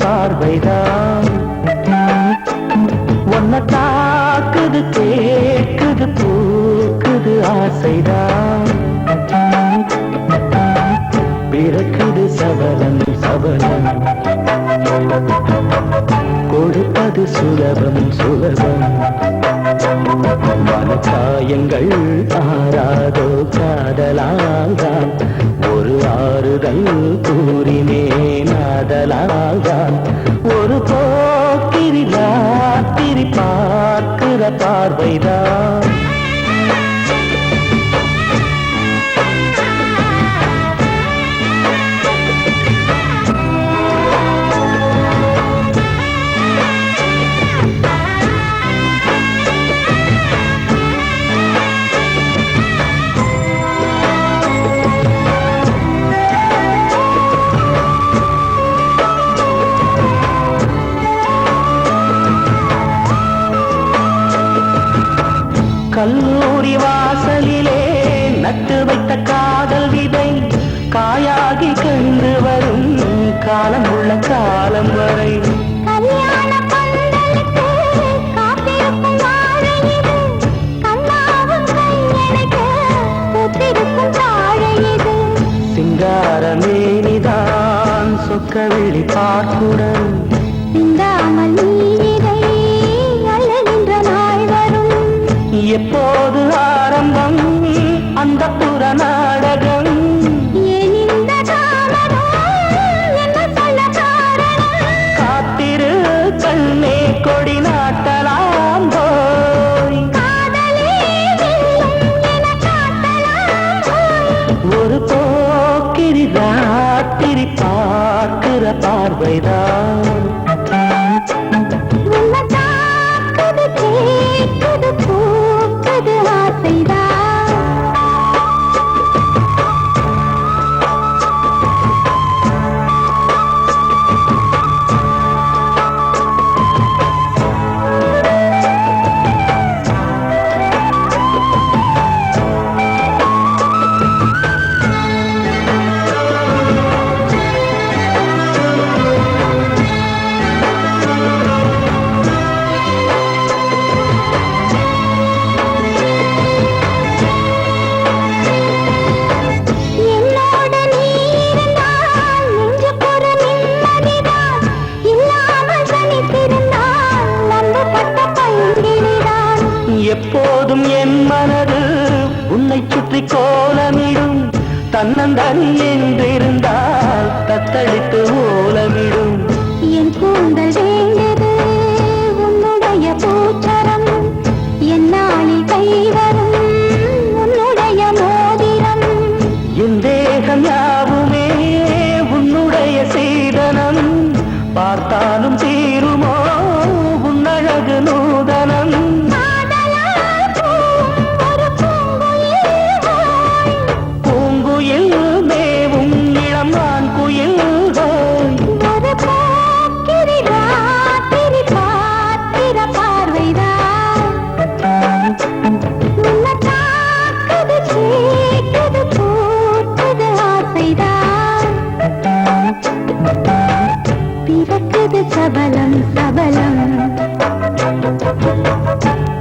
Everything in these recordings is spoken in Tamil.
பார்வைதான் ஒன்ன தாக்குது கேக்குது பூக்குது ஆசைதான் பிறக்குது சபலம் சபலம் கொடுப்பது சுலபம் சுலபம் மனக்காயங்கள் ஆறாதோ காதலால்தான் ஒரு ஆறுதல் கூறினேன் ஆதலால்தான் ஒரு போக்கிரி ராத்திரி பார்க்கிற பார்வைதான் கல்லூரி வாசலிலே நட்டு வைத்த காதல் விதை காயாகி கண்டு வரும் காலம் உள்ள காலம் வரை சிங்காரமேனிதான் சொக்கவிழி பார்க்குடன் எப்போது ஆரம்பம் அந்த புற நாடகம் காத்திரு கண்ணே கொடி நாட்டலாம் போய் ஒரு போக்கிரி ராத்திரி பார்க்கிற பார்வைதான் எப்போதும் என் மனது உன்னை சுற்றி கோலமிடும் தன்னந்தனி என்றிருந்தால் தத்தளித்து ஓலமிடும் என் கூந்தல் வேண்டது உன்னுடைய பூச்சரம் என்னாலில் கைவரும் உன்னுடைய மோதிரம் என் தேகம் யாவுமே உன்னுடைய சீதனம் பார்த்தாலும் தீருமோ உன்னழகு நூதனம் சபலம் சபலம்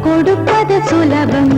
கொடுப்பது சுலபம்